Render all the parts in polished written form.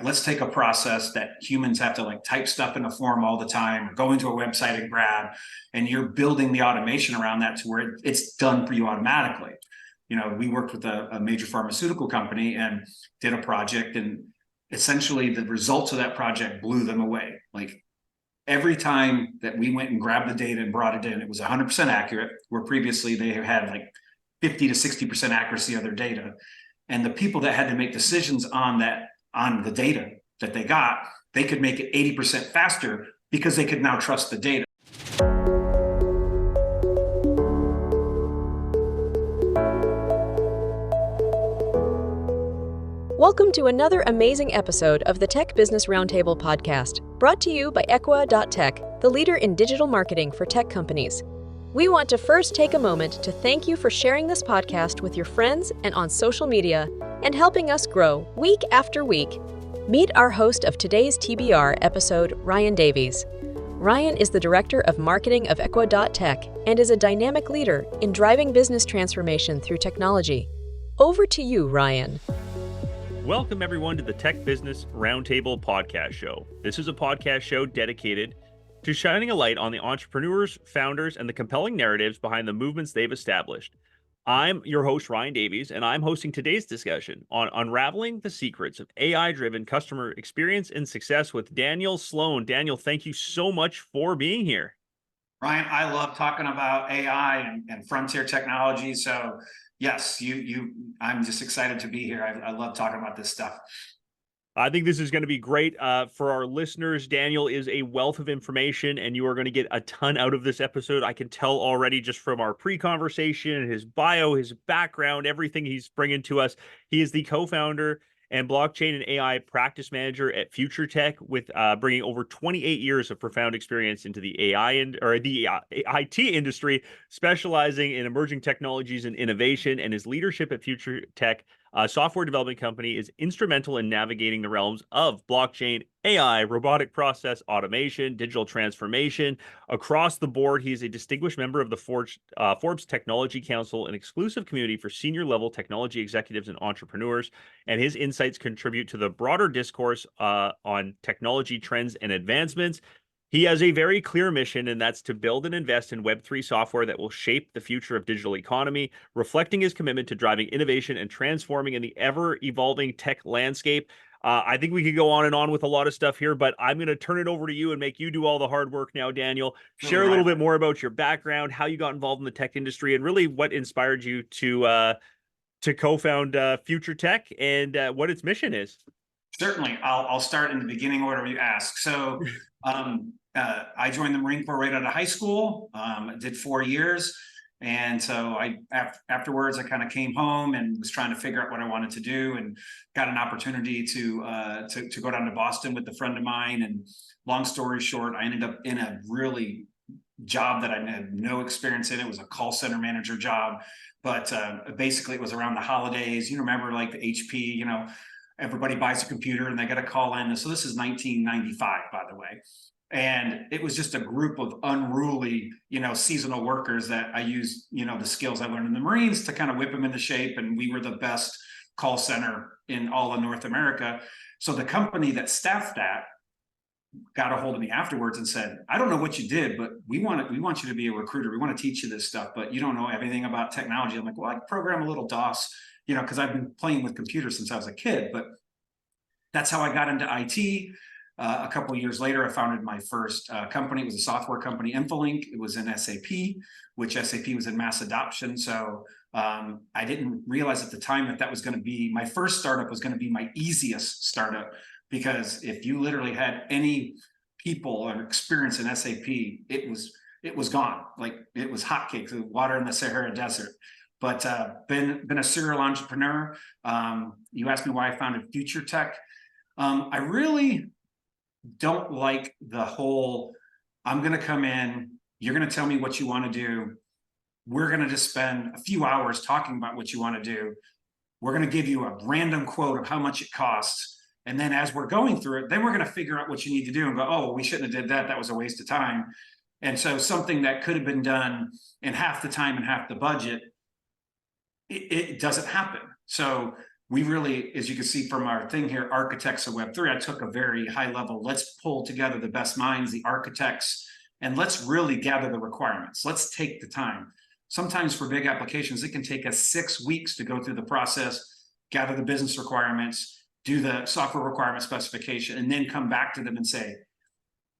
Let's take a process that humans have to type stuff in a form all the time or go into a website and grab, and you're building the automation around that to where it's done for you automatically. We worked with a major pharmaceutical company and did a project, and essentially the results of that project blew them away. Every time that we went and grabbed the data and brought it in, it was 100% accurate, where previously they had 50 to 60% accuracy of their data. And the people that had to make decisions on the data that they got, they could make it 80% faster because they could now trust the data. Welcome to another amazing episode of the Tech Business Roundtable podcast, brought to you by Equa.tech, the leader in digital marketing for tech companies. We want to first take a moment to thank you for sharing this podcast with your friends and on social media and helping us grow week after week. Meet our host of today's TBR episode, Ryan Davies. Ryan is the Director of Marketing of Equa.tech and is a dynamic leader in driving business transformation through technology. Over to you, Ryan. Welcome, everyone, to the Tech Business Roundtable podcast show. This is a podcast show dedicated to shining a light on the entrepreneurs, founders, and the compelling narratives behind the movements they've established. I'm your host, Ryan Davies, and I'm hosting today's discussion on unraveling the secrets of AI-driven customer experience and success with Daniel Sloan. Daniel, thank you so much for being here. Ryan, I love talking about AI and frontier technology. So yes, I'm just excited to be here. I love talking about this stuff. I think this is going to be great for our listeners. Daniel is a wealth of information, and you are going to get a ton out of this episode. I can tell already just from our pre-conversation, his bio, his background, everything he's bringing to us. He is the co-founder and blockchain and AI practice manager at FutureTech, with bringing over 28 years of profound experience into the IT industry, specializing in emerging technologies and innovation. And his leadership at FutureTech, a software development company, is instrumental in navigating the realms of blockchain, AI, robotic process automation, digital transformation. Across the board, he is a distinguished member of the Forbes Technology Council, an exclusive community for senior-level technology executives and entrepreneurs, and his insights contribute to the broader discourse on technology trends and advancements. He has a very clear mission, and that's to build and invest in Web3 software that will shape the future of digital economy, reflecting his commitment to driving innovation and transforming in the ever-evolving tech landscape. I think we could go on and on with a lot of stuff here, but I'm going to turn it over to you and make you do all the hard work now, Daniel. Share a little bit more about your background, how you got involved in the tech industry, and really what inspired you to co-found FutureTech and what its mission is. Certainly. I'll start in the beginning order you ask. So I joined the Marine Corps right out of high school. Did 4 years. And so afterwards, I kind of came home and was trying to figure out what I wanted to do, and got an opportunity to go down to Boston with a friend of mine. And long story short, I ended up in a really job that I had no experience in. It was a call center manager job, but basically it was around the holidays. You remember the HP, everybody buys a computer and they got a call in. So this is 1995, by the way. And it was just a group of unruly, seasonal workers that I used, the skills I learned in the Marines to kind of whip them into shape. And we were the best call center in all of North America. So the company that staffed that got a hold of me afterwards and said, I don't know what you did, but we want you to be a recruiter. We want to teach you this stuff, but you don't know everything about technology. I'm like, well, I can program a little DOS, because I've been playing with computers since I was a kid. But that's how I got into IT. A couple of years later, I founded my first company. It was a software company, Infolink. It was in SAP, which SAP was in mass adoption. So I didn't realize at the time that was going to be my first startup, was going to be my easiest startup, because if you literally had any people or experience in SAP, it was gone. It was hotcakes, water in the Sahara Desert. But been a serial entrepreneur. You asked me why I founded FutureTech. I really don't like the whole, I'm going to come in, you're going to tell me what you want to do. We're going to just spend a few hours talking about what you want to do. We're going to give you a random quote of how much it costs. And then as we're going through it, then we're going to figure out what you need to do and go, oh, we shouldn't have did that. That was a waste of time. And so something that could have been done in half the time and half the budget, it doesn't happen. So we really, as you can see from our thing here, architects of Web3, I took a very high level, let's pull together the best minds, the architects, and let's really gather the requirements. Let's take the time. Sometimes for big applications, it can take us 6 weeks to go through the process, gather the business requirements, do the software requirement specification, and then come back to them and say,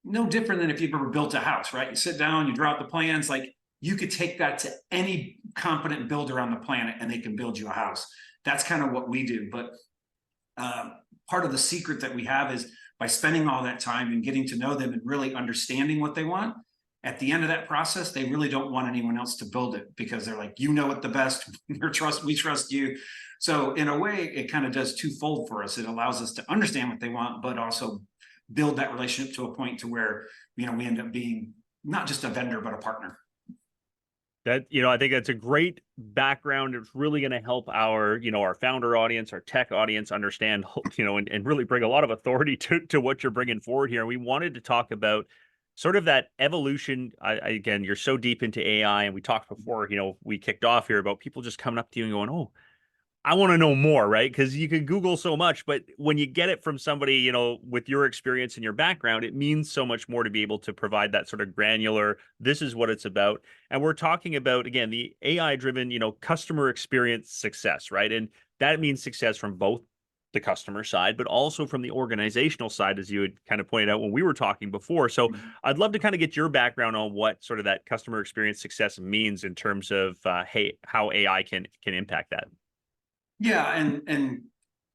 no different than if you've ever built a house, right? You sit down, you draw out the plans, like you could take that to any competent builder on the planet and they can build you a house. That's kind of what we do. But part of the secret that we have is by spending all that time and getting to know them and really understanding what they want. At the end of that process, they really don't want anyone else to build it because they're like, you know it the best. We trust you. So in a way, it kind of does twofold for us. It allows us to understand what they want, but also build that relationship to a point to where, we end up being not just a vendor, but a partner. That, I think that's a great background. It's really going to help our, our founder audience, our tech audience understand, and really bring a lot of authority to what you're bringing forward here. We wanted to talk about sort of that evolution. Again, you're so deep into AI, and we talked before, we kicked off here about people just coming up to you and going, oh, I want to know more, right? Because you can Google so much, but when you get it from somebody, with your experience and your background, it means so much more to be able to provide that sort of granular, this is what it's about. And we're talking about, again, the AI-driven, customer experience success, right? And that means success from both the customer side, but also from the organizational side, as you had kind of pointed out when we were talking before. So I'd love to kind of get your background on what sort of that customer experience success means in terms of, how AI can impact that. Yeah, and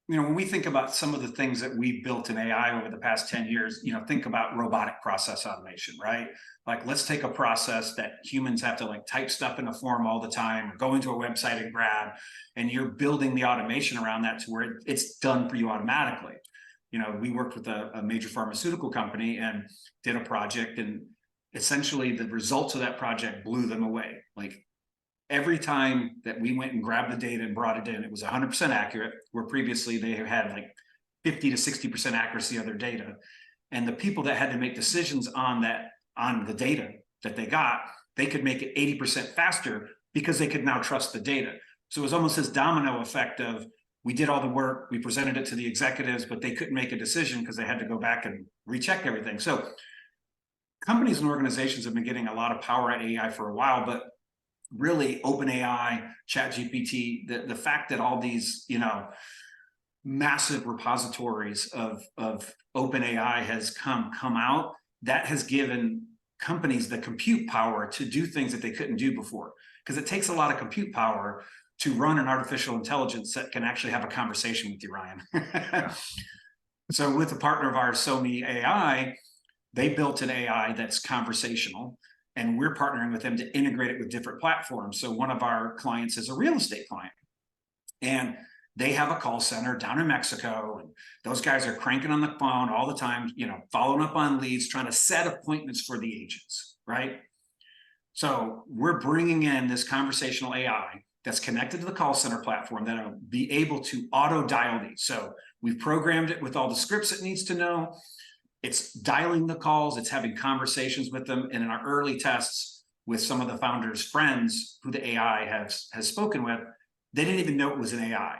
when we think about some of the things that we've built in AI over the past 10 years, think about robotic process automation, right? Like, let's take a process that humans have to like type stuff in a form all the time or go into a website and grab, and you're building the automation around that to where it's done for you automatically. We worked with a major pharmaceutical company and did a project, and essentially the results of that project blew them away. Like, every time that we went and grabbed the data and brought it in, it was 100% accurate, where previously they had like 50 to 60% accuracy of their data. And the people that had to make decisions on the data that they got, they could make it 80% faster because they could now trust the data. So it was almost this domino effect of, we did all the work, we presented it to the executives, but they couldn't make a decision because they had to go back and recheck everything. So companies and organizations have been getting a lot of power at AI for a while, but really OpenAI, ChatGPT, the fact that all these, massive repositories of OpenAI has come out, that has given companies the compute power to do things that they couldn't do before. Because it takes a lot of compute power to run an artificial intelligence that can actually have a conversation with you, Ryan. So with a partner of ours, Sony AI, they built an AI that's conversational, and we're partnering with them to integrate it with different platforms. So one of our clients is a real estate client, and they have a call center down in Mexico, and those guys are cranking on the phone all the time, following up on leads, trying to set appointments for the agents, right? So we're bringing in this conversational AI that's connected to the call center platform that'll be able to auto dial these. So we've programmed it with all the scripts it needs to know. It's dialing the calls, it's having conversations with them. And in our early tests with some of the founders' friends who the AI has spoken with, they didn't even know it was an AI.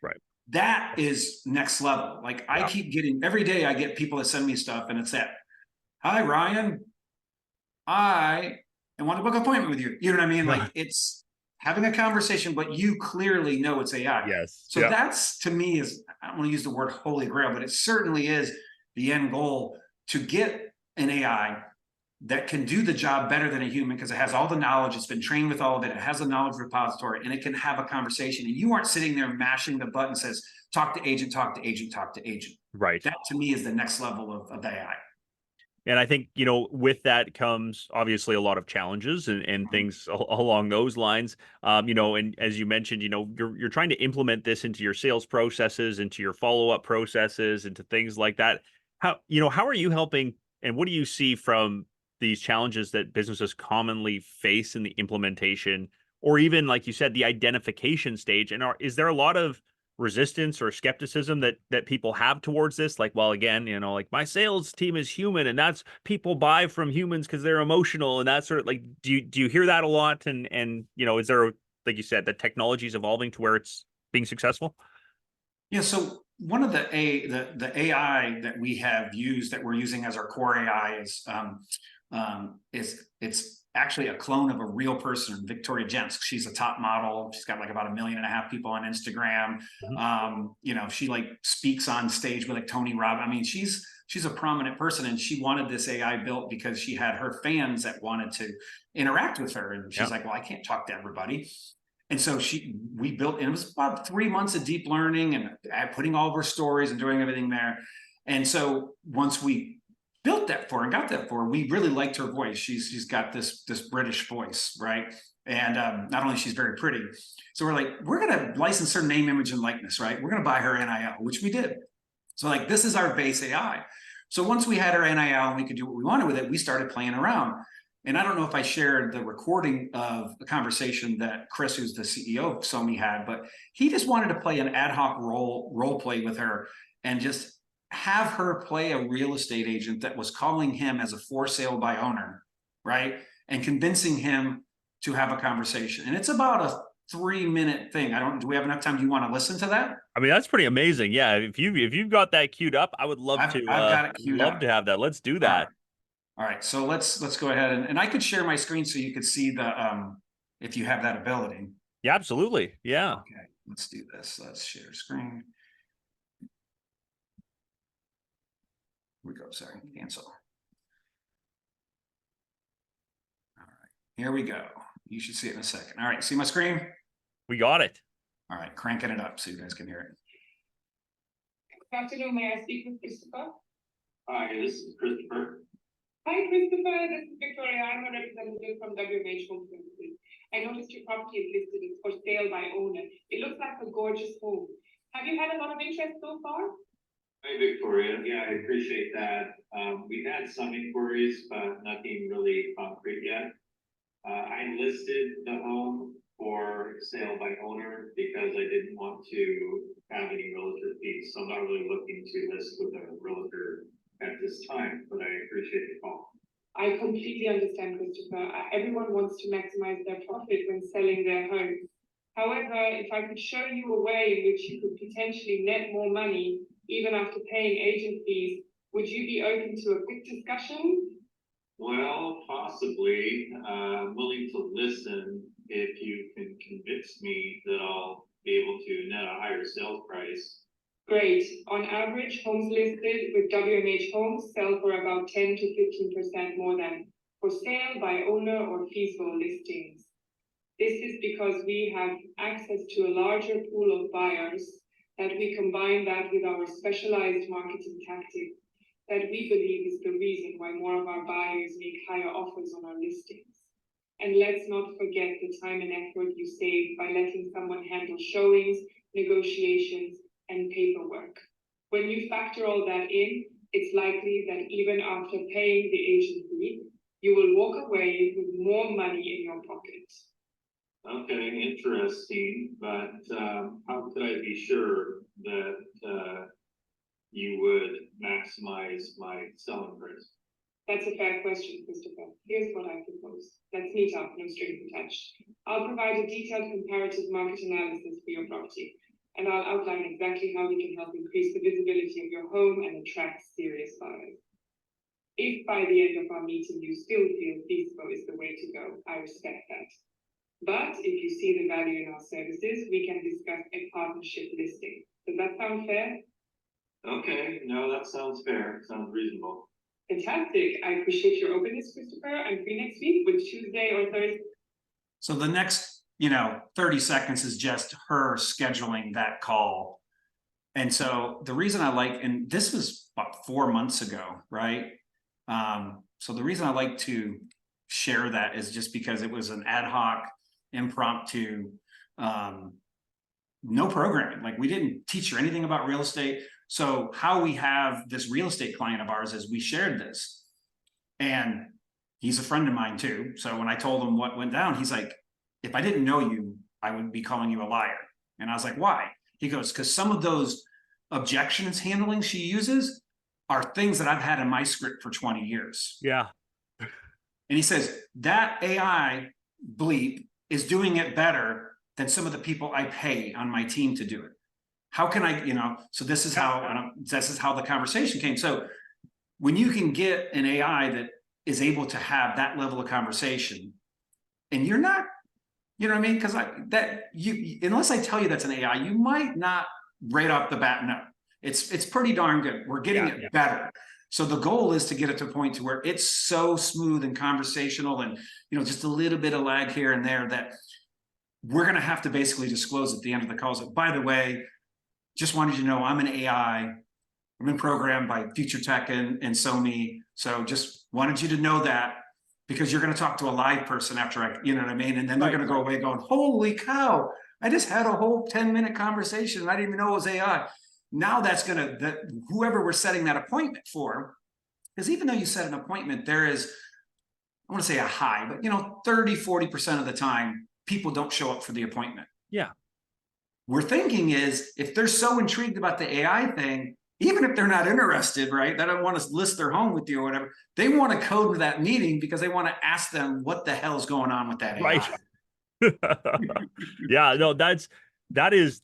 Right. That is next level. Like, I keep getting, every day I get people that send me stuff, and it's that, hi, Ryan, I want to book an appointment with you. You know what I mean? Like, it's having a conversation, but you clearly know it's AI. Yes. So that's, to me, is, I don't want to use the word holy grail, but it certainly is the end goal, to get an AI that can do the job better than a human, because it has all the knowledge, it's been trained with all of it, it has a knowledge repository, and it can have a conversation. And you aren't sitting there mashing the button that says, talk to agent, talk to agent, talk to agent. Right. That, to me, is the next level of AI. And I think, with that comes obviously a lot of challenges and things along those lines. And as you mentioned, you're trying to implement this into your sales processes, into your follow-up processes, into things like that. How are you helping, and what do you see from these challenges that businesses commonly face in the implementation, or even, like you said, the identification stage? And is there a lot of resistance or skepticism that people have towards this? Like, well, again, like, my sales team is human, and that's, people buy from humans because they're emotional, and that sort of, like, do you hear that a lot? And is there, like you said, the technology is evolving to where it's being successful? Yeah, so one of the AI that we have used, that we're using as our core AI, is it's actually a clone of a real person, Victoria Jensk. She's a top model. She's got like about 1.5 million people on Instagram. You know, she like speaks on stage with like Tony Robbins. I mean, she's a prominent person, and she wanted this AI built because she had her fans that wanted to interact with her. And she's like, well, I can't talk to everybody. And so we built, and it was about 3 months of deep learning and putting all of her stories and doing everything there. And so once we built that for her and got that for her, we really liked her voice. She's got this British voice, right? And not only she's very pretty, so we're like, we're gonna license her name, image, and likeness, right? We're gonna buy her NIL, which we did. So like, this is our base AI. So once we had our NIL and we could do what we wanted with it, we started playing around. And I don't know if I shared the recording of the conversation that Chris, who's the CEO of Sony, had, but he just wanted to play an ad hoc role play with her and just have her play a real estate agent that was calling him as a for sale by owner, right? And convincing him to have a conversation. And it's about a 3-minute thing. Do we have enough time? Do you want to listen to that? I mean, that's pretty amazing. Yeah, if you've got that queued up, I would love I've got it queued up. to have that. Let's do that. All right, so let's go ahead and I could share my screen so you could see the if you have that ability. Yeah, absolutely. Yeah. Okay, let's do this. Let's share screen. Here we go. Sorry, cancel. All right, here we go. You should see it in a second. All right, see my screen? We got it. All right, cranking it up so you guys can hear it. Good afternoon, may I speak with Christopher? Hi, this is Christopher. Hi, Christopher. This is Victoria. I'm a representative from WMH Home Services. I noticed your property is listed as for sale by owner. It looks like a gorgeous home. Have you had a lot of interest so far? Hi, Victoria. Yeah, I appreciate that. We've had some inquiries, but nothing really concrete yet. I listed the home for sale by owner because I didn't want to have any realtor fees. So I'm not really looking to list with a realtor at this time, but I appreciate the call. I completely understand, Christopher. Everyone wants to maximize their profit when selling their home. However, if I could show you a way in which you could potentially net more money, even after paying agent fees, would you be open to a quick discussion? Well, possibly. I'm willing to listen if you can convince me that I'll be able to net a higher sales price. Great. On average, homes listed with WMH Homes sell for about 10 to 15% more than for sale by owner or feasible listings. This is because we have access to a larger pool of buyers, that we combine that with our specialized marketing tactics, that we believe is the reason why more of our buyers make higher offers on our listings. And let's not forget the time and effort you save by letting someone handle showings, negotiations, and paperwork. When you factor all that in, it's likely that even after paying the agent fee, you will walk away with more money in your pocket. Okay, interesting, but how could I be sure that you would maximize my selling price? That's a fair question, Christopher. Here's what I propose. Let's meet up, no strings attached. I'll provide a detailed comparative market analysis for your property, and I'll outline exactly how we can help increase the visibility of your home and attract serious buyers. If by the end of our meeting you still feel feasible is the way to go, I respect that. But if you see the value in our services, we can discuss a partnership listing. Does that sound fair? Okay, no, that sounds fair. Sounds reasonable. Fantastic. I appreciate your openness, Christopher. I'm free next week with Tuesday or Thursday. So the next, 30 seconds is just her scheduling that call. And so the reason I like, and this was about 4 months ago, right? So the reason I like to share that is just because it was an ad hoc, impromptu, no programming. Like, we didn't teach her anything about real estate. So how we have this real estate client of ours is we shared this, and he's a friend of mine too. So when I told him what went down, he's like, if I didn't know you, I would be calling you a liar. And I was like, why? He goes, because some of those objections handling she uses are things that I've had in my script for 20 years. Yeah. And he says that AI bleep is doing it better than some of the people I pay on my team to do it. how can I, so this is how the conversation came. So when you can get an AI that is able to have that level of conversation, and you're not, you know what I mean? Because unless I tell you that's an AI, you might not right off the bat know. It's pretty darn good. We're getting it better. So the goal is to get it to a point to where it's so smooth and conversational, and just a little bit of lag here and there, that we're going to have to basically disclose at the end of the calls. By the way, just wanted you to know I'm an AI. I've been programmed by FutureTech and Sony. So just wanted you to know that, because you're going to talk to a live person after you know what I mean? And then they're going to go away going, holy cow, I just had a whole 10-minute conversation and I didn't even know it was AI. Now that's going to, whoever we're setting that appointment for, because even though you set an appointment, there is, I want to say a high, but 30-40% of the time, people don't show up for the appointment. Yeah. We're thinking is, if they're so intrigued about the AI thing, even if they're not interested, right? They don't want to list their home with you or whatever. They want to code to that meeting because they want to ask them what the hell is going on with that AI. Right. Yeah, no, that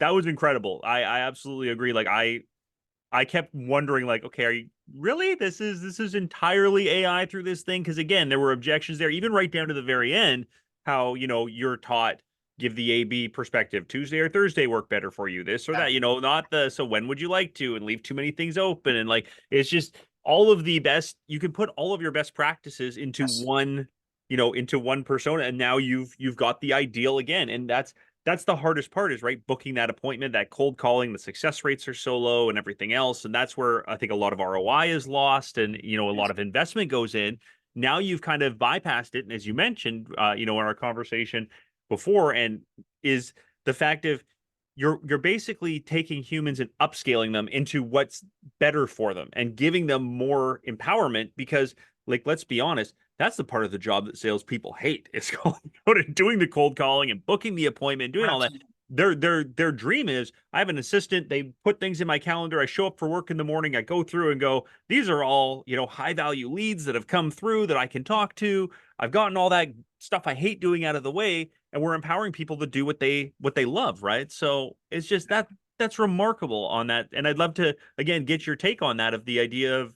was incredible. I absolutely agree. Like I kept wondering, like, okay, are you really, this is entirely AI through this thing? Because again, there were objections there, even right down to the very end, how, you're taught, give the A/B perspective. Tuesday or Thursday work better for you, this or that, not so when would you like to, and leave too many things open. And like, it's just all of the best, you can put all of your best practices into one, into one persona. And now you've got the ideal again. And that's the hardest part, is right, booking that appointment, that cold calling. The success rates are so low and everything else. And that's where I think a lot of ROI is lost, and, a lot of investment goes in. Now you've kind of bypassed it. And as you mentioned, in our conversation before, and is the fact of you're basically taking humans and upscaling them into what's better for them and giving them more empowerment, because, like, let's be honest, that's the part of the job that salespeople hate. It's going out and doing the cold calling and booking the appointment, doing all that. Their dream is, I have an assistant, they put things in my calendar, I show up for work in the morning, I go through and go, these are all, high value leads that have come through that I can talk to. I've gotten all that stuff I hate doing out of the way, and we're empowering people to do what they love, right? So it's just that's remarkable on that. And I'd love to, again, get your take on that, of the idea of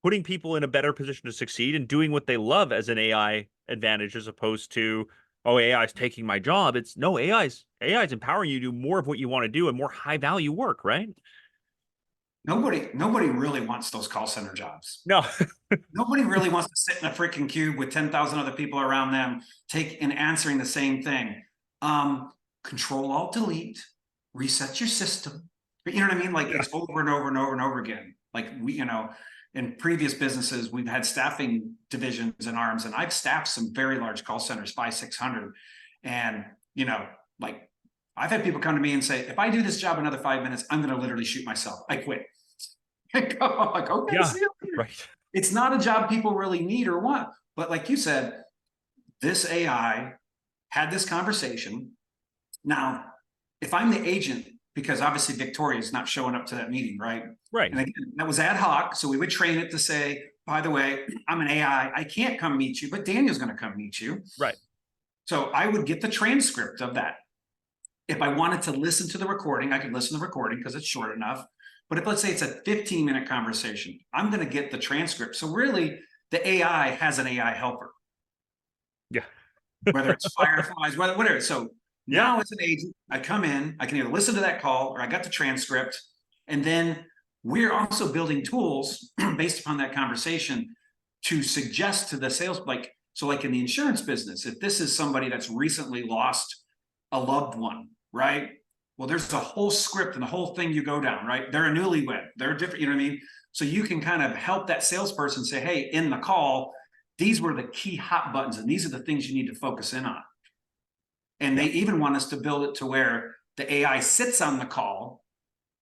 putting people in a better position to succeed and doing what they love as an AI advantage, as opposed to, oh, AI is taking my job. It's no, AI's empowering you to do more of what you want to do and more high value work, right? Nobody really wants those call center jobs. No. Nobody really wants to sit in a freaking cube with 10,000 other people around them, answering the same thing. Control Alt Delete, reset your system. You know what I mean? Like, it's over and over and over and over again. Like, we, in previous businesses, we've had staffing divisions and arms, and I've staffed some very large call centers, 500-600. And, like, I've had people come to me and say, if I do this job another 5 minutes, I'm going to literally shoot myself. I quit. I'm like, okay, Yeah, see you later. right. It's not a job people really need or want. But like you said, this AI had this conversation. Now, if I'm the agent, because obviously Victoria's not showing up to that meeting, right? Right. And again, that was ad hoc. So we would train it to say, by the way, I'm an AI. I can't come meet you, but Daniel's going to come meet you. Right. So I would get the transcript of that. If I wanted to listen to the recording, I could listen to the recording because it's short enough. But if, let's say, it's a 15-minute conversation, I'm going to get the transcript. So really, the AI has an AI helper. Yeah. Whether it's Fireflies, whatever. So now as an agent, I come in, I can either listen to that call, or I got the transcript. And then we're also building tools based upon that conversation to suggest to the sales, like in the insurance business, if this is somebody that's recently lost a loved one, right? Well, there's a whole script and the whole thing you go down, right? They're a newlywed, they're different, you know what I mean? So you can kind of help that salesperson say, hey, in the call, these were the key hot buttons, and these are the things you need to focus in on. And they even want us to build it to where the AI sits on the call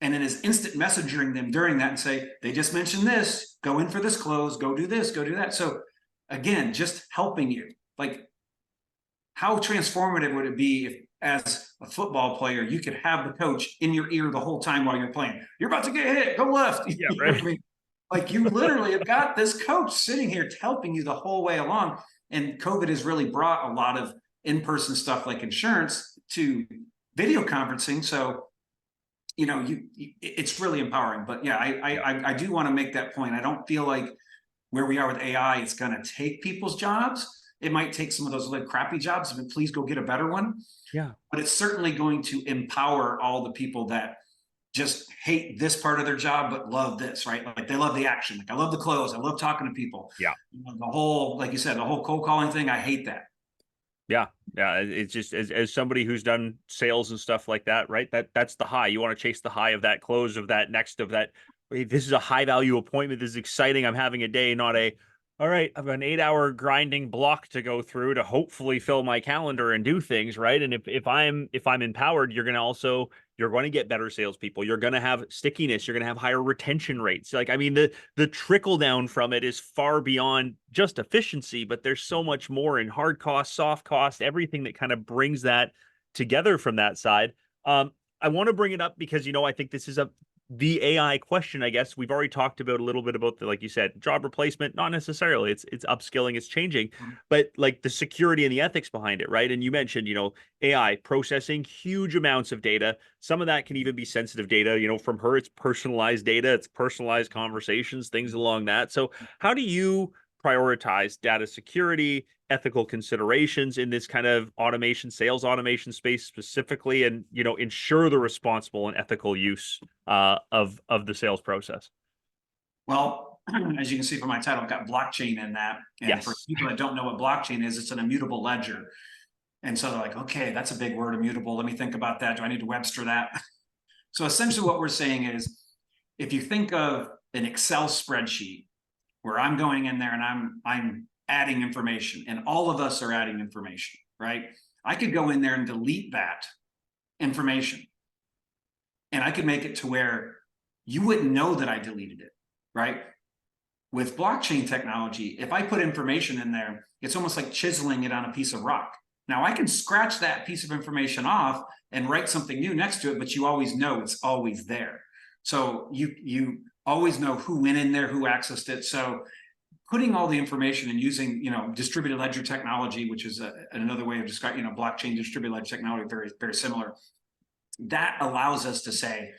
and then is instant messaging them during that and say, they just mentioned this, go in for this close, go do this, go do that. So again, just helping you. Like, how transformative would it be if, as a football player, you could have the coach in your ear the whole time while you're playing? You're about to get hit, go left. Yeah, You know right. what I mean? Like, you literally have got this coach sitting here helping you the whole way along. And COVID has really brought a lot of in-person stuff like insurance to video conferencing. So it's really empowering. But yeah, I do want to make that point. I don't feel like where we are with AI, it's going to take people's jobs. It might take some of those like crappy jobs, but please go get a better one. Yeah. But it's certainly going to empower all the people that just hate this part of their job, but love this, right? Like they love the action. Like I love the close. I love talking to people. Yeah. The whole, like you said, the whole cold calling thing, I hate that. Yeah. Yeah. It's just as somebody who's done sales and stuff like that, right? That's the high. You want to chase the high of that close of that next of that. Hey, this is a high value appointment. This is exciting. I'm having a day, not a, all right, I've got an 8-hour grinding block to go through to hopefully fill my calendar and do things, right? And if I'm empowered, you're going to get better salespeople. You're going to have stickiness. You're going to have higher retention rates. Like, I mean, the trickle down from it is far beyond just efficiency, but there's so much more in hard cost, soft cost, everything that kind of brings that together from that side. I want to bring it up because, I think this is the AI question. I guess we've already talked about a little bit about the, like you said, job replacement, not necessarily. It's upskilling, it's changing, but like the security and the ethics behind it, right? And you mentioned, AI processing huge amounts of data. Some of that can even be sensitive data, from her, it's personalized data, it's personalized conversations, things along that. So how do you prioritize data security, ethical considerations in this kind of automation, sales automation space specifically, and ensure the responsible and ethical use of the sales process? Well, as you can see from my title, I've got blockchain in that. And Yes. for people that don't know what blockchain is, it's an immutable ledger. And so they're like, okay, that's a big word, immutable. Let me think about that. Do I need to Webster that? So essentially what we're saying is, if you think of an Excel spreadsheet where I'm going in there and I'm adding information, and all of us are adding information, right? I could go in there and delete that information. And I could make it to where you wouldn't know that I deleted it, right? With blockchain technology, if I put information in there, it's almost like chiseling it on a piece of rock. Now I can scratch that piece of information off and write something new next to it, but you always know it's always there. So you always know who went in there, who accessed it. So putting all the information and using, distributed ledger technology, which is another way of describing, blockchain distributed ledger technology, very, very similar. That allows us to say,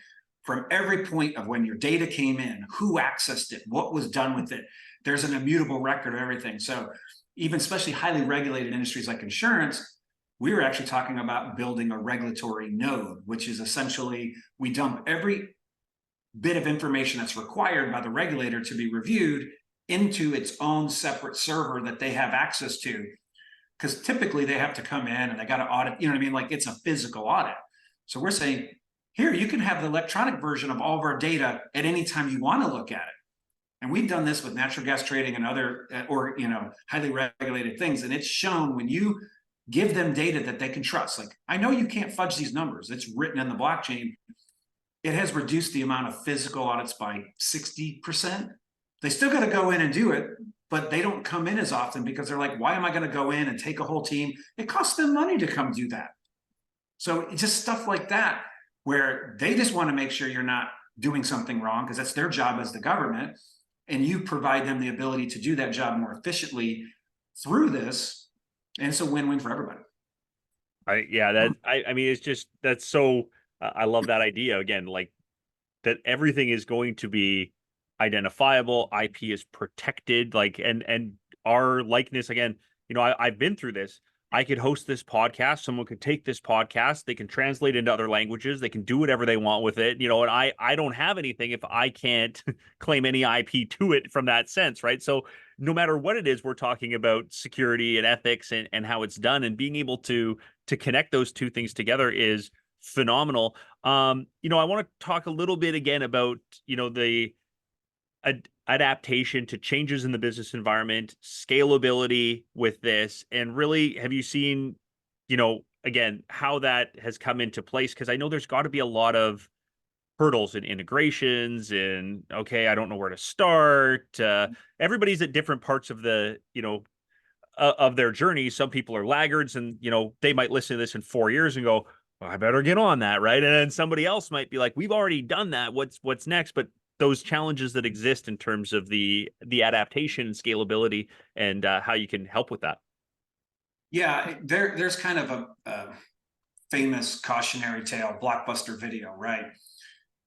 from every point of when your data came in, who accessed it, what was done with it, there's an immutable record of everything. So even especially highly regulated industries like insurance, we were actually talking about building a regulatory node, which is essentially we dump every bit of information that's required by the regulator to be reviewed into its own separate server that they have access to. Because typically they have to come in and they got to audit, like it's a physical audit. So we're saying, here, you can have the electronic version of all of our data at any time you want to look at it. And we've done this with natural gas trading and other, highly regulated things. And it's shown when you give them data that they can trust. Like, I know you can't fudge these numbers. It's written in the blockchain. It has reduced the amount of physical audits by 60%. They still got to go in and do it, but they don't come in as often because they're like, why am I going to go in and take a whole team? It costs them money to come do that. So it's just stuff like that, where they just want to make sure you're not doing something wrong, because that's their job as the government. And you provide them the ability to do that job more efficiently through this. And it's a win-win for everybody. I mean, it's just, that's so, I love that idea again, like that everything is going to be identifiable, IP is protected, like, and our likeness again, I've been through this. I could host this podcast. Someone could take this podcast. They can translate into other languages. They can do whatever they want with it. And I don't have anything if I can't claim any IP to it from that sense, right? So no matter what it is, we're talking about security and ethics and how it's done, and being able to connect those two things together is phenomenal. I want to talk a little bit again about, the adaptation to changes in the business environment, scalability with this, and really, have you seen, again, how that has come into place? Because I know there's got to be a lot of hurdles and integrations and, okay, I don't know where to start. Everybody's at different parts of the, of their journey. Some people are laggards and, they might listen to this in 4 years and go, well, I better get on that, right? And then somebody else might be like, we've already done that. What's next? But those challenges that exist in terms of the adaptation and scalability and how you can help with that. Yeah, there's kind of a famous cautionary tale, blockbuster video, right?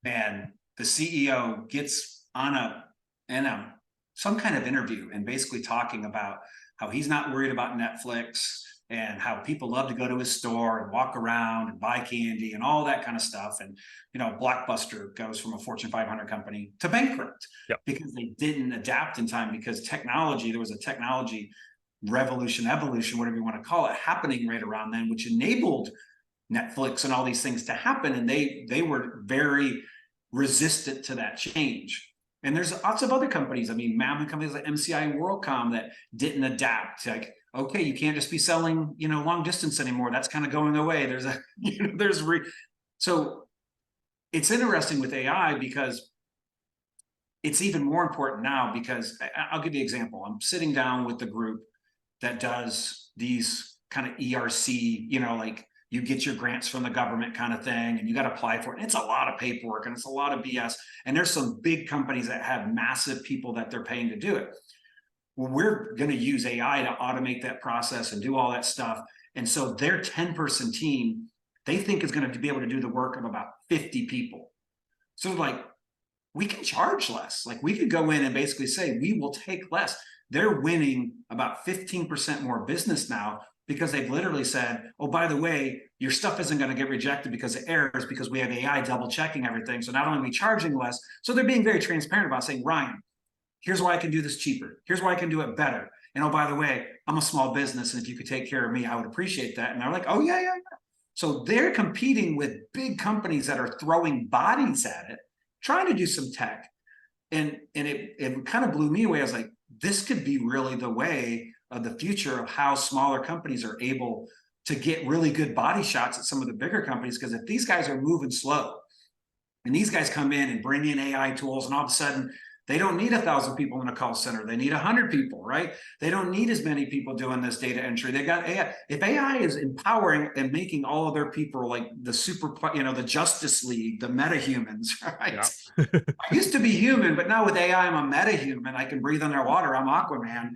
and the CEO gets on some kind of interview and basically talking about how he's not worried about Netflix and how people love to go to his store and walk around and buy candy and all that kind of stuff. And, Blockbuster goes from a Fortune 500 company to bankrupt because they didn't adapt in time, because there was a technology evolution, whatever you want to call it, happening right around then, which enabled Netflix and all these things to happen. And they were very resistant to that change. And there's lots of other companies. I mean, mammoth companies like MCI and WorldCom that didn't adapt. Like, okay, you can't just be selling, long distance anymore. That's kind of going away. So it's interesting with AI because it's even more important now, because I'll give you an example. I'm sitting down with the group that does these kind of ERC, like you get your grants from the government kind of thing, and you got to apply for it. And it's a lot of paperwork and it's a lot of BS. And there's some big companies that have massive people that they're paying to do it. Well, we're going to use AI to automate that process and do all that stuff. And so their 10-person team, they think is going to be able to do the work of about 50 people. So like, we can charge less. Like, we could go in and basically say, we will take less. They're winning about 15% more business now, because they've literally said, oh, by the way, your stuff isn't going to get rejected because of errors, because we have AI double checking everything. So not only are we charging less, so they're being very transparent about saying, Ryan, here's why I can do this cheaper. Here's why I can do it better. And oh, by the way, I'm a small business, and if you could take care of me, I would appreciate that. And they're like, oh, yeah. So they're competing with big companies that are throwing bodies at it, trying to do some tech. And it kind of blew me away. I was like, this could be really the way of the future of how smaller companies are able to get really good body shots at some of the bigger companies. Because if these guys are moving slow and these guys come in and bring in AI tools, and all of a sudden they don't need 1,000 people in a call center, they need 100 people, right? They don't need as many people doing this data entry. They got AI. If AI is empowering and making all of their people like the the Justice League, the metahumans, right? Yeah. I used to be human, but now with AI, I'm a metahuman. I can breathe underwater. I'm Aquaman.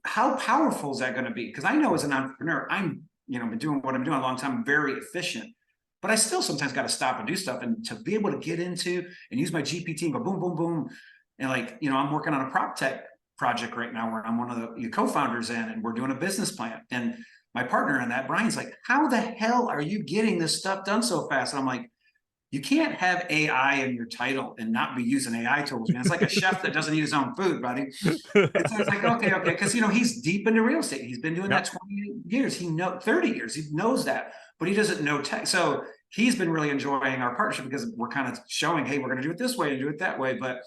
How powerful is that going to be? Because I know as an entrepreneur, I'm, been doing what I'm doing a long time, very efficient, but I still sometimes got to stop and do stuff. And to be able to get into and use my GPT and go boom, boom, boom. And I'm working on a prop tech project right now where I'm one of the co-founders in, and we're doing a business plan. And my partner in that, Brian's like, how the hell are you getting this stuff done so fast? And I'm like, you can't have AI in your title and not be using AI tools, man. It's like a chef that doesn't eat his own food, buddy. And so it's like, okay. Because, he's deep into real estate. He's been doing that 20 years. 30 years. He knows that, but he doesn't know tech. So he's been really enjoying our partnership because we're kind of showing, hey, we're going to do it this way and do it that way. But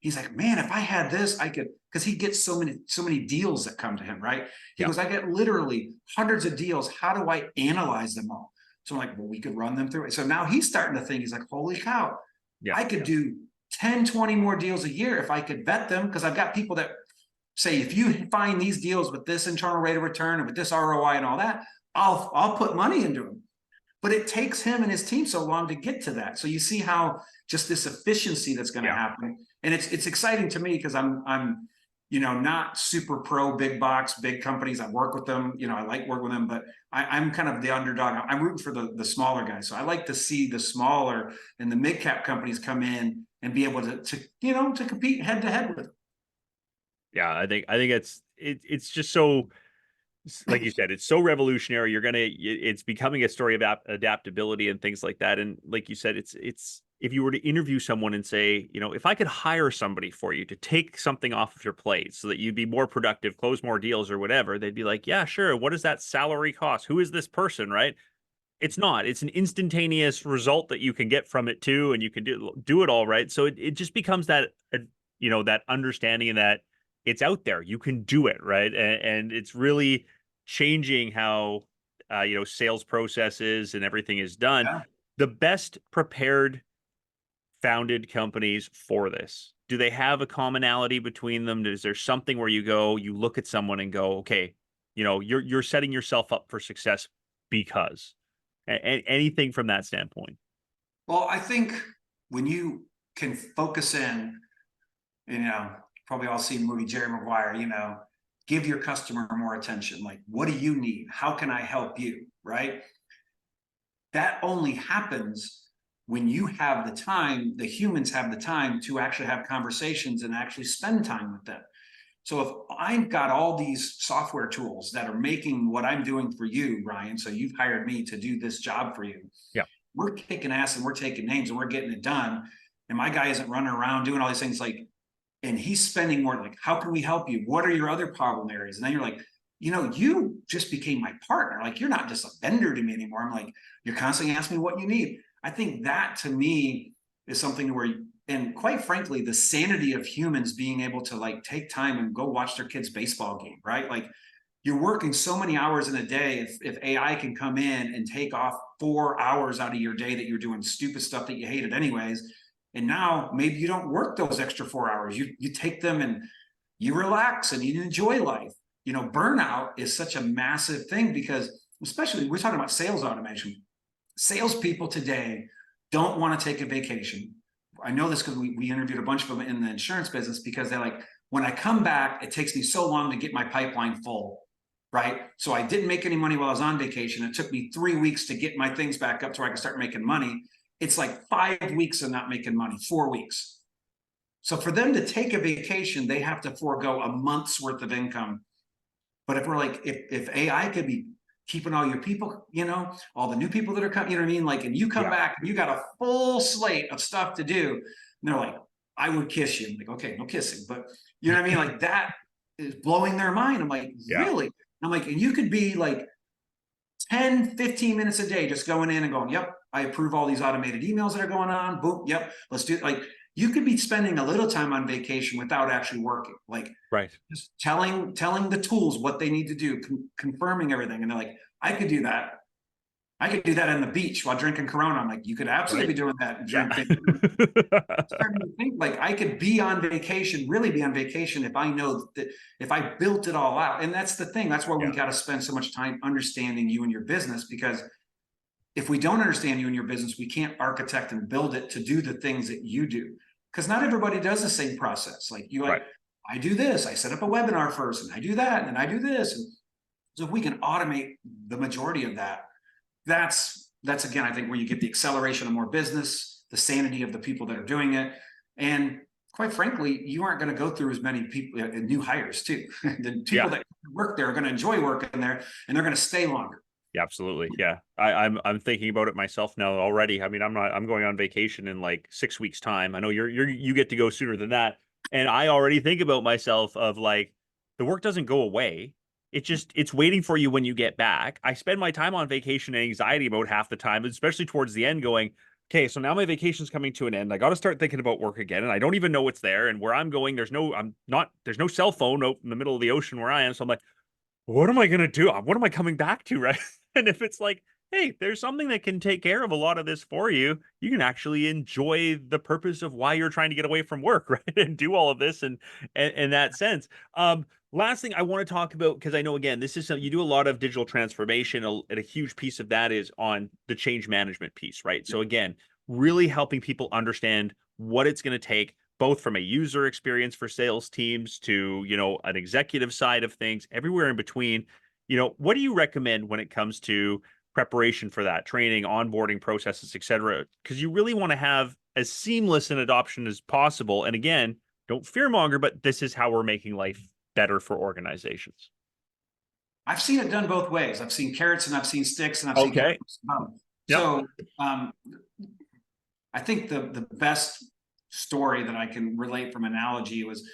he's like, man, if I had this, I could, because he gets so many deals that come to him, right? He goes, I get literally hundreds of deals. How do I analyze them all? So I'm like, well, we could run them through it. So now he's starting to think, he's like, holy cow, I could do 10, 20 more deals a year if I could vet them. Because I've got people that say, if you find these deals with this internal rate of return and with this ROI and all that, I'll put money into them. But it takes him and his team so long to get to that. So you see how just this efficiency that's going to happen. And it's exciting to me because I'm not super pro big box, big companies. I work with them, I like working with them, but I'm kind of the underdog. I'm rooting for the smaller guys. So I like to see the smaller and the mid cap companies come in and be able to compete head to head with them. Yeah, I think it's just so, like you said, it's so revolutionary. It's becoming a story of adaptability and things like that. And like you said, it's if you were to interview someone and say, if I could hire somebody for you to take something off of your plate so that you'd be more productive, close more deals or whatever, they'd be like, yeah, sure. What does that salary cost? Who is this person? Right. It's not. It's an instantaneous result that you can get from it too, and you can do it all right. So it just becomes that that understanding and that it's out there. You can do it, right? And it's really changing how sales processes and everything is done. Yeah. The best prepared founded companies for this, do they have a commonality between them? Is there something where you look at someone and go, okay, you're setting yourself up for success because anything from that standpoint? Well, I think when you can focus in, probably all seen the movie Jerry Maguire, give your customer more attention. Like, what do you need? How can I help you? Right? That only happens when you have the time, the humans have the time to actually have conversations and actually spend time with them. So if I've got all these software tools that are making what I'm doing for you, Ryan, so you've hired me to do this job for you. Yeah. We're kicking ass and we're taking names and we're getting it done. And my guy isn't running around doing all these things like, and he's spending more like, how can we help you? What are your other problem areas? And then you're like, you just became my partner. Like, you're not just a vendor to me anymore. I'm like, you're constantly asking me what you need. I think that to me is something where, and quite frankly, the sanity of humans being able to like take time and go watch their kids' baseball game, right? Like, you're working so many hours in a day. If AI can come in and take off 4 hours out of your day that you're doing stupid stuff that you hated anyways, and now maybe you don't work those extra 4 hours, you take them and you relax and you enjoy life. Burnout is such a massive thing because, especially we're talking about sales automation. Salespeople today don't want to take a vacation. I know this because we interviewed a bunch of them in the insurance business, because they're like, when I come back, it takes me so long to get my pipeline full, right? So I didn't make any money while I was on vacation. It took me 3 weeks to get my things back up so I can start making money. It's like 5 weeks of not making money, 4 weeks. So for them to take a vacation, they have to forego a month's worth of income. But if we're like, if AI could be keeping all your people, all the new people that are coming, you know what I mean? Like, and you come back and you got a full slate of stuff to do. And they're like, I would kiss you. I'm like, okay, no kissing, but you know what I mean? Like, that is blowing their mind. I'm like, really? I'm like, and you could be like 10, 15 minutes a day just going in and going, yep, I approve all these automated emails that are going on. Boom, yep, let's do it. Like, you could be spending a little time on vacation without actually working. Like, just telling the tools what they need to do, confirming everything. And they're like, I could do that. I could do that on the beach while drinking Corona. I'm like, you could absolutely be doing that. Starting to think like, I could be on vacation, really be on vacation, if I know that, if I built it all out. And that's the thing. That's why we got to spend so much time understanding you and your business, because if we don't understand you and your business, we can't architect and build it to do the things that you do. Because not everybody does the same process. Like, I do this, I set up a webinar first, and I do that, and I do this. And so if we can automate the majority of that, that's again, I think, where you get the acceleration of more business, the sanity of the people that are doing it. And quite frankly, you aren't going to go through as many people, new hires too. The people that work there are going to enjoy working there, and they're going to stay longer. Yeah, absolutely. Yeah. I'm thinking about it myself now already. I mean, I'm going on vacation in like 6 weeks time. I know you get to go sooner than that. And I already think about myself of like, the work doesn't go away. It's waiting for you when you get back. I spend my time on vacation and anxiety about half the time, especially towards the end, going, okay, so now my vacation's coming to an end. I got to start thinking about work again. And I don't even know what's there. And where I'm going, there's no cell phone out in the middle of the ocean where I am. So I'm like, what am I going to do? What am I coming back to? Right. And if it's like, hey, there's something that can take care of a lot of this for you, you can actually enjoy the purpose of why you're trying to get away from work, right? And do all of this and in that sense. Last thing I want to talk about, because I know, again, this is you do a lot of digital transformation, and a huge piece of that is on the change management piece, right? So again, really helping people understand what it's going to take, both from a user experience for sales teams to, an executive side of things, everywhere in between. What do you recommend when it comes to preparation for that, training, onboarding processes, et cetera? Because you really want to have as seamless an adoption as possible. And again, don't fearmonger, but this is how we're making life better for organizations. I've seen it done both ways. I've seen carrots and I've seen sticks, and I've seen carrots. So I think the best story that I can relate from analogy was,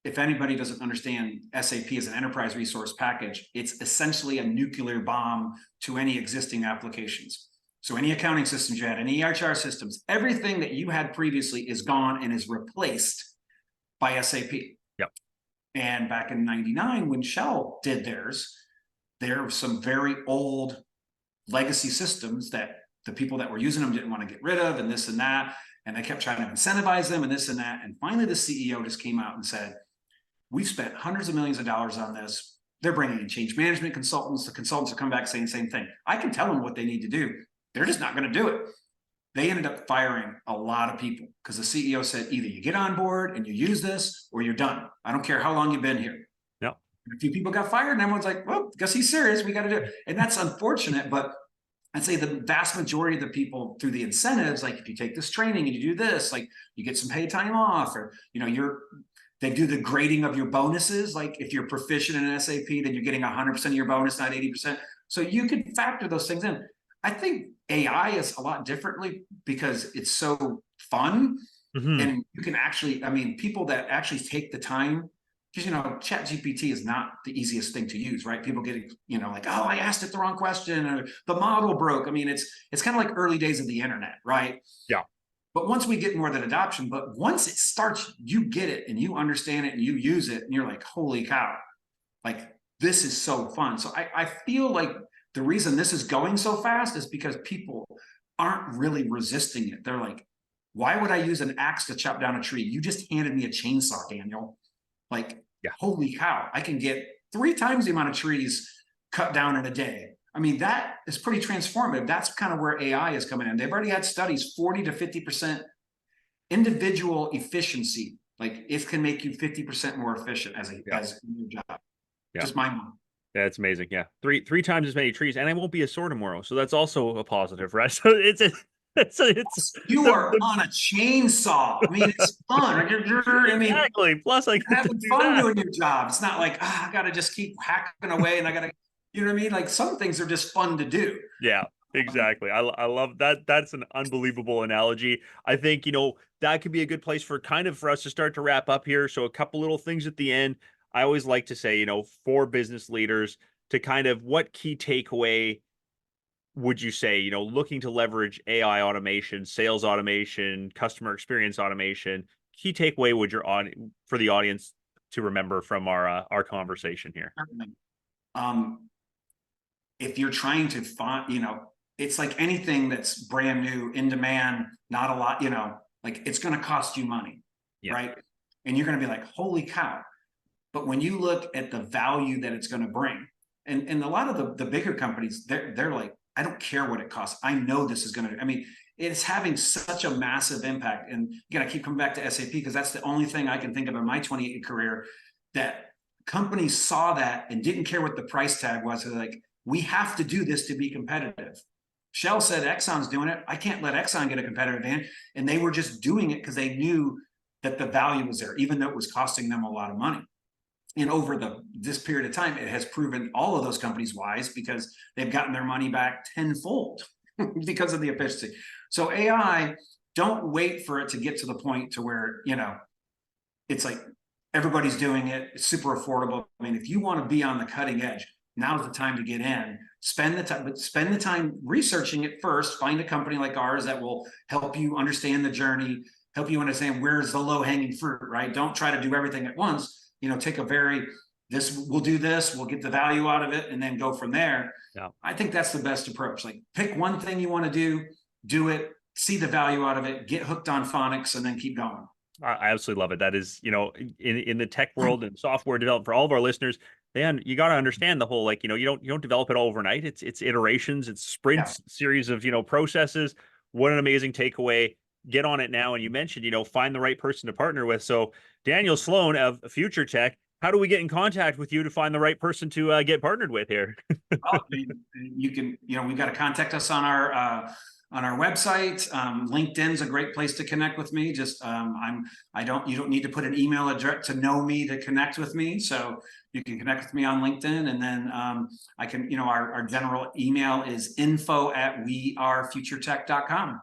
if anybody doesn't understand SAP as an enterprise resource package, it's essentially a nuclear bomb to any existing applications. So any accounting systems you had, any HR systems, everything that you had previously is gone and is replaced by SAP. Yep. And back in '99, when Shell did theirs, there were some very old legacy systems that the people that were using them didn't want to get rid of, and this and that. And they kept trying to incentivize them and this and that. And finally, the CEO just came out and said, we've spent hundreds of millions of dollars on this. They're bringing in change management consultants. The consultants will come back saying the same thing. I can tell them what they need to do. They're just not going to do it. They ended up firing a lot of people because the CEO said, either you get on board and you use this, or you're done. I don't care how long you've been here. A few people got fired, and everyone's like, well, guess he's serious. We got to do it. And that's unfortunate, but I'd say the vast majority of the people through the incentives, like if you take this training and you do this, like you get some paid time off, or they do the grading of your bonuses. Like if you're proficient in SAP, then you're getting 100% of your bonus, not 80%. So you can factor those things in. I think AI is a lot differently because it's so fun. And you can actually, I mean, people that actually take the time, because Chat GPT is not the easiest thing to use, right? People get like, oh, I asked it the wrong question, or the model broke. I mean, it's kind of like early days of the internet, right? Yeah. But once we get more of that adoption, but once it starts, you get it and you understand it and you use it, and you're like, holy cow, like this is so fun. So I feel like the reason this is going so fast is because people aren't really resisting it. They're like, why would I use an axe to chop down a tree? You just handed me a chainsaw, Daniel. Like, holy cow, I can get 3 times the amount of trees cut down in a day. I mean, that is pretty transformative. That's kind of where AI is coming in. They've already had studies, 40 to 50% individual efficiency. Like it can make you 50% more efficient as your job. Just mind-blowing. Yeah, it's amazing. Yeah. Three times as many trees, and I won't be a sore tomorrow. So that's also a positive, right? So you are on a chainsaw. I mean, it's fun. I mean, exactly. Plus, I you're having fun doing your job. It's not like I got to just keep hacking away, and I got to, you know what I mean? Like some things are just fun to do. Yeah, exactly. I love that. That's an unbelievable analogy. I think that could be a good place for us to start to wrap up here. So a couple little things at the end. I always like to say, for business leaders to kind of what key takeaway would you say, looking to leverage AI automation, sales automation, customer experience automation, key takeaway would for the audience to remember from our conversation here? If you're trying to find, it's like anything that's brand new, in demand, not a lot, like it's going to cost you money, right? And you're going to be like, holy cow. But when you look at the value that it's going to bring, and a lot of the bigger companies, they're like, I don't care what it costs. I know this is going to, I mean, it's having such a massive impact. And again, I keep coming back to SAP because that's the only thing I can think of in my 28-year career that companies saw that and didn't care what the price tag was. They're like, we have to do this to be competitive. Shell said Exxon's doing it. I can't let Exxon get a competitive advantage. And they were just doing it because they knew that the value was there, even though it was costing them a lot of money. And over this period of time, it has proven all of those companies wise because they've gotten their money back tenfold because of the efficiency. So AI, don't wait for it to get to the point to where, it's like everybody's doing it. It's super affordable. I mean, if you want to be on the cutting edge, now's the time to get in. Spend the time researching it first. Find a company like ours that will help you understand the journey, help you understand where's the low-hanging fruit, right? Don't try to do everything at once. Take we'll do this, we'll get the value out of it, and then go from there. Yeah. I think that's the best approach. Like pick one thing you want to do it, see the value out of it, get hooked on phonics, and then keep going. I absolutely love it. That is, in the tech world and software development, for all of our listeners, you got to understand the whole, like, you don't develop it all overnight. It's iterations, it's sprints, series of, processes. What an amazing takeaway. Get on it now. And you mentioned, find the right person to partner with. So Daniel Sloan of FutureTech, how do we get in contact with you to find the right person to get partnered with here? Well, you can, we've got to contact us on our website. LinkedIn's a great place to connect with me. Just you don't need to put an email address to know me to connect with me. So you can connect with me on LinkedIn, and then I can, our general email is info@wearefuturetech.com.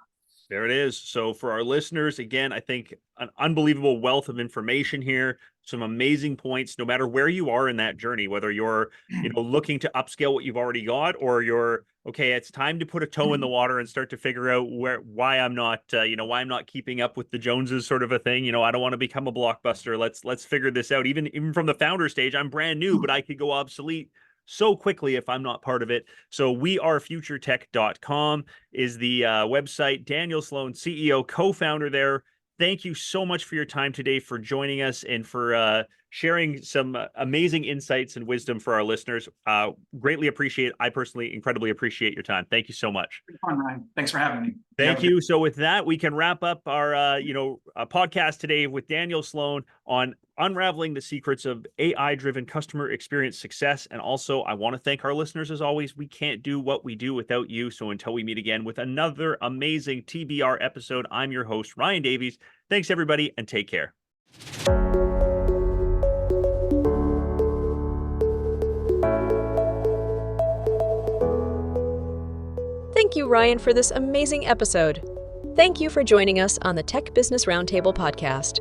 There it is. So for our listeners, again, I think an unbelievable wealth of information here, some amazing points, no matter where you are in that journey, whether you're, looking to upscale what you've already got, or you're, okay, it's time to put a toe in the water and start to figure out why I'm not keeping up with the Joneses, sort of a thing. I don't want to become a blockbuster. Let's figure this out. Even from the founder stage, I'm brand new, but I could go obsolete so quickly if I'm not part of it. So wearefuturetech.com is the website. Daniel Sloan, CEO, co-founder there. Thank you so much for your time today, for joining us, and for sharing some amazing insights and wisdom for our listeners. Greatly appreciate it. I personally incredibly appreciate your time. Thank you so much. Fun, Ryan. Thanks for having me. Thank you. So with that, we can wrap up our podcast today with Daniel Sloan on unraveling the secrets of AI-driven customer experience success. And also, I want to thank our listeners as always. We can't do what we do without you. So until we meet again with another amazing TBR episode, I'm your host, Ryan Davies. Thanks, everybody, and take care. Thank you, Ryan, for this amazing episode. Thank you for joining us on the Tech Business Roundtable podcast.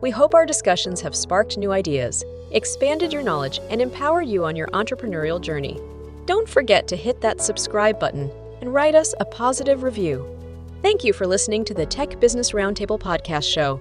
We hope our discussions have sparked new ideas, expanded your knowledge, and empowered you on your entrepreneurial journey. Don't forget to hit that subscribe button and write us a positive review. Thank you for listening to the Tech Business Roundtable podcast show.